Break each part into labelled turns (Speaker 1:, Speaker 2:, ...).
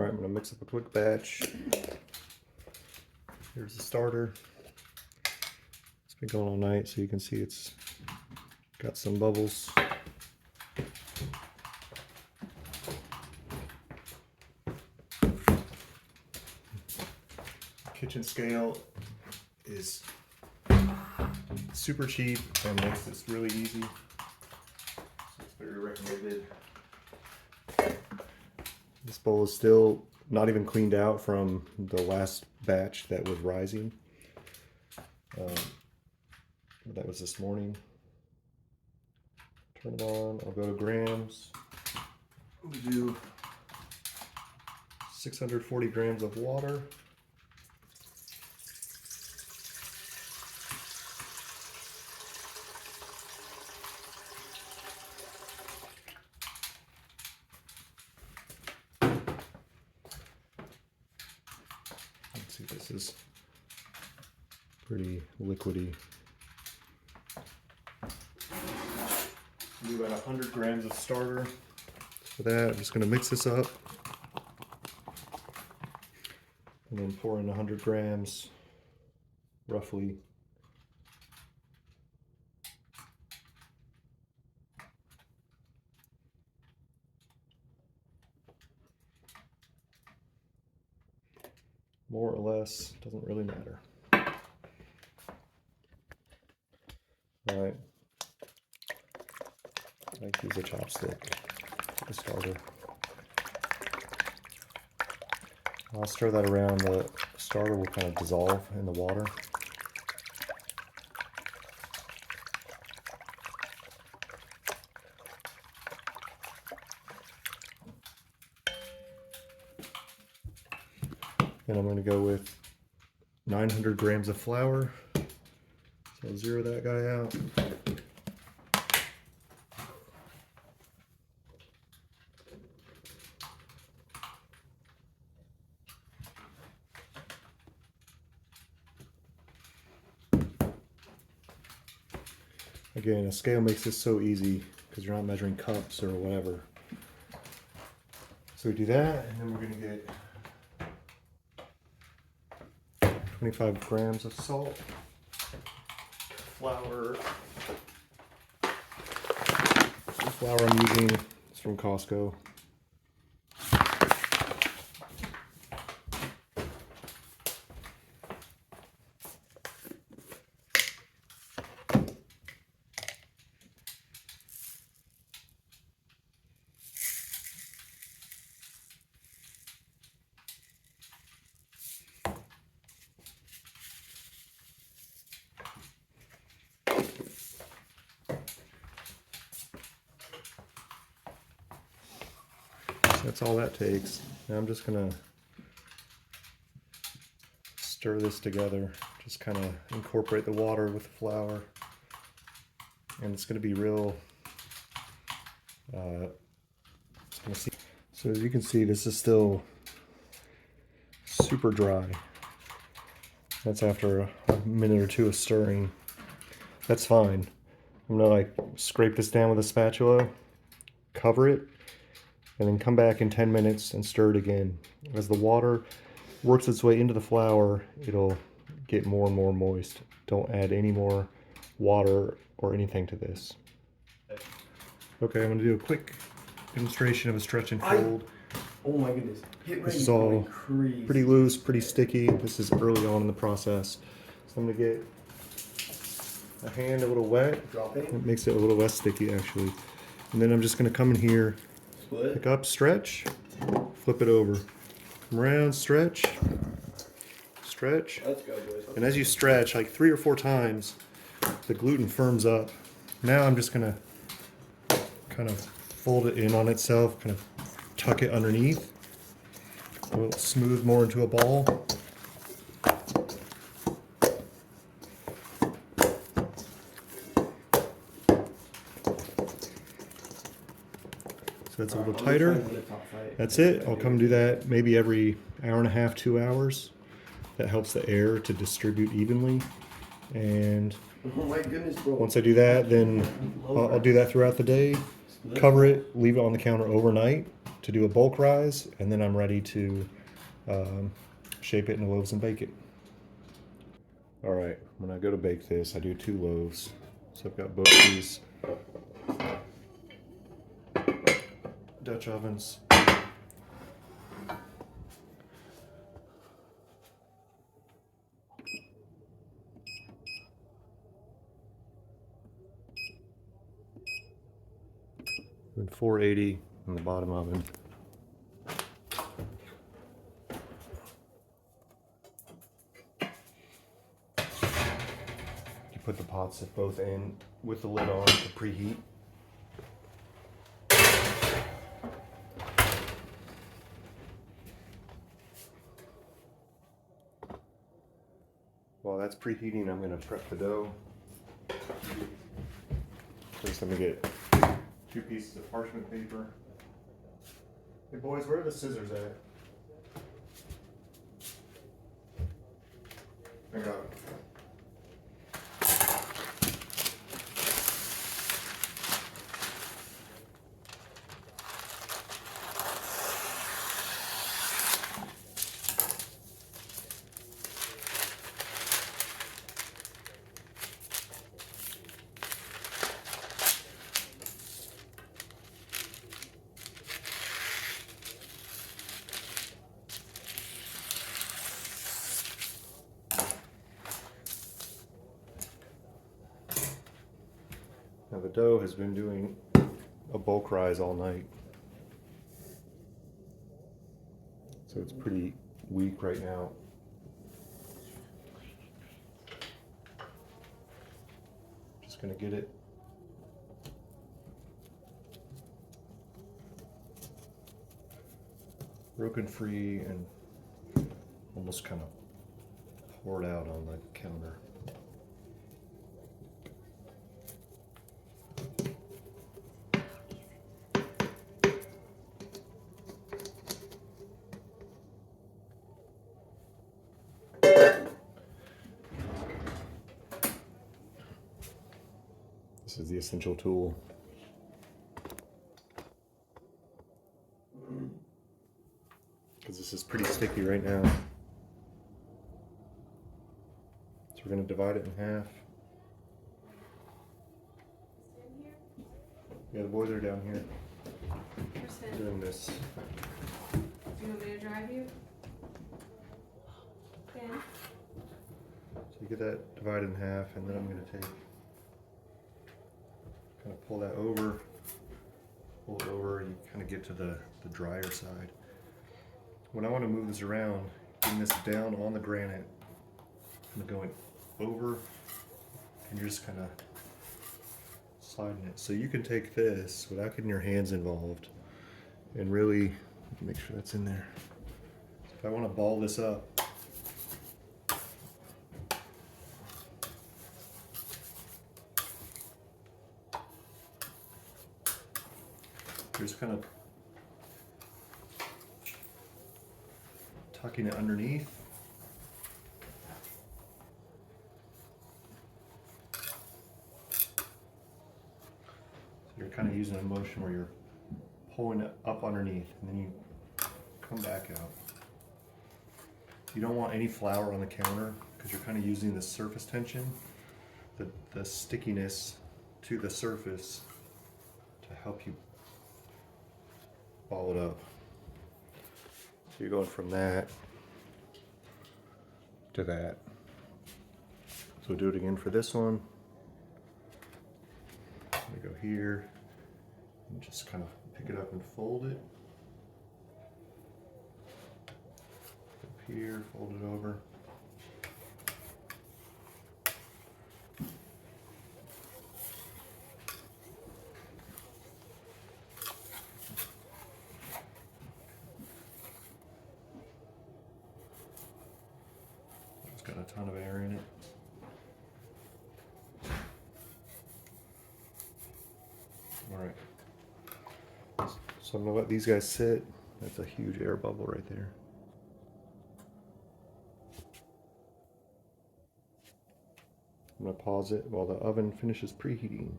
Speaker 1: All right, I'm gonna mix up a quick batch. Here's the starter. It's been going all night, so you can see it's got some bubbles. Kitchen scale is super cheap and makes this really easy. So it's very recommended. This bowl is still not even cleaned out from the last batch that was rising. That was this morning. Turn it on. I'll go to grams. We do 640 grams of water. Let's see, this is pretty liquidy. Do about 100 grams of starter. For that, I'm just going to mix this up and then pour in 100 grams, roughly. More or less, doesn't really matter. All right. I like to use a chopstick for the starter. I'll stir that around. The starter will kind of dissolve in the water. And I'm going to go with 900 grams of flour. So I'll zero that guy out. Again, a scale makes this so easy because you're not measuring cups or whatever. So we do that, and then we're going to get 25 grams of salt, flour. The flour I'm using is from Costco. That's all that takes. Now I'm just gonna stir this together, just kind of incorporate the water with the flour, and it's gonna be real. So as you can see, this is still super dry. That's after a minute or two of stirring. That's fine. I'm gonna like scrape this down with a spatula, cover it, and then come back in 10 minutes and stir it again. As the water works its way into the flour, it'll get more and more moist. Don't add any more water or anything to this. Okay, I'm gonna do a quick demonstration of a stretch and fold.
Speaker 2: Oh my goodness.
Speaker 1: This is all pretty loose, pretty sticky. This is early on in the process. So I'm gonna get a hand a little wet.
Speaker 2: Drop it.
Speaker 1: It makes it a little less sticky actually. And then I'm just gonna come in here, pick up, stretch, flip it over. Come around, stretch, stretch.
Speaker 2: Let's go, boys.
Speaker 1: And as you stretch, like 3 or 4 times, the gluten firms up. Now I'm just gonna kind of fold it in on itself, kind of tuck it underneath. It'll smooth more into a ball. So that's a little tighter. That's it. I'll come do that maybe every hour and a half, 2 hours. That helps the air to distribute evenly. And
Speaker 2: oh my goodness, bro.
Speaker 1: once I do that, then I'll do that throughout the day. Cover it, leave it on the counter overnight, to do a bulk rise, and then I'm ready to shape it into loaves and bake it. All right, when I go to bake this, I do 2 loaves. So I've got both these Dutch ovens. And 480 in the bottom oven. You put the pots at both ends with the lid on to preheat. While that's preheating, I'm going to prep the dough. First, I'm going to get 2 pieces of parchment paper. Hey boys, where are the scissors at? I got it. Now the dough has been doing a bulk rise all night. So it's pretty weak right now. Just gonna get it broken free and almost kind of pour it out on the counter. This is the essential tool. Because this is pretty sticky right now. So we're going to divide it in half. Yeah, the boys are down here doing this.
Speaker 3: Do you want me to drive you? Yeah.
Speaker 1: So you get that divided in half, and then I'm going to take, kind of pull that over, pull it over, you kind of get to the drier side. When I want to move this around, getting this down on the granite, kind of going over, and you're just kind of sliding it. So you can take this without getting your hands involved and really make sure that's in there. If I want to ball this up, just kind of tucking it underneath. So you're kind of using a motion where you're pulling it up underneath and then you come back out. You don't want any flour on the counter because you're kind of using the surface tension, the stickiness to the surface to help you ball it up. So you're going from that to that. So do it again for this one. I'm gonna go here and just kind of pick it up and fold it. Up here, fold it over. It's got a ton of air in it. All right. So I'm gonna let these guys sit. That's a huge air bubble right there. I'm gonna pause it while the oven finishes preheating.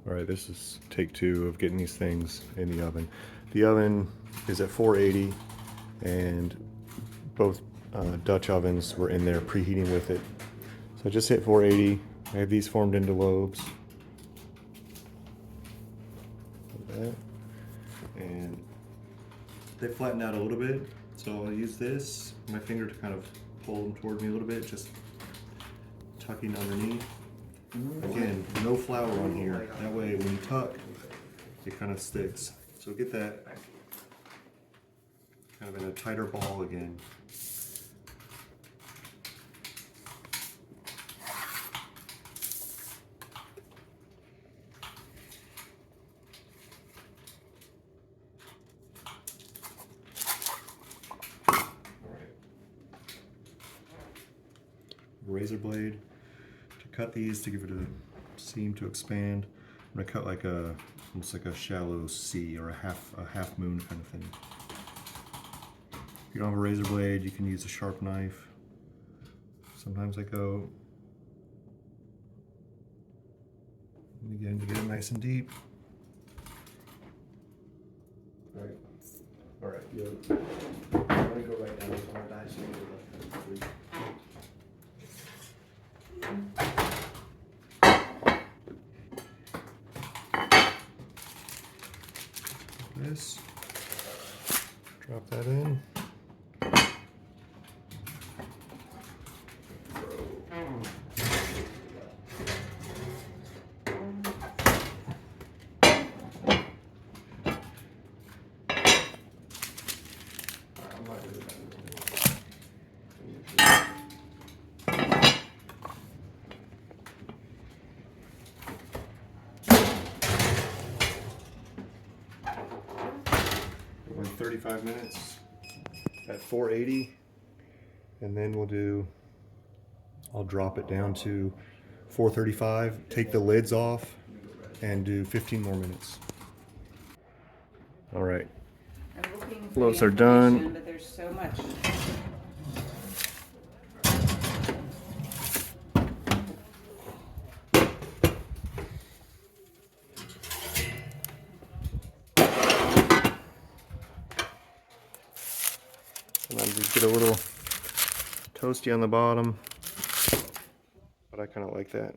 Speaker 1: All right, this is take 2 of getting these things in the oven. The oven is at 480, and both Dutch ovens were in there preheating with it. So I just hit 480. I have these formed into lobes. Like that. And they flatten out a little bit, so I'll use this, my finger, to kind of pull them toward me a little bit, just tucking underneath. Again, no flour on here. That way when you tuck, it kind of sticks. So get that kind of in a tighter ball again. Razor blade to cut these, to give it a seam to expand. I'm gonna cut like almost like a shallow C or a half moon kind of thing. If you don't have a razor blade, you can use a sharp knife. Sometimes I go, and again, to get it nice and deep.
Speaker 2: All right, yo. I'm gonna go right down. It's hard to actually do that.
Speaker 1: This, drop that in. We're 35 minutes at 480, and then I'll drop it down to 435, take the lids off, and do 15 more minutes. All right.
Speaker 3: I'm looking for
Speaker 1: Loaves
Speaker 3: the
Speaker 1: are done.
Speaker 3: information, but there's so much.
Speaker 1: Sometimes these get a little toasty on the bottom, but I kind of like that.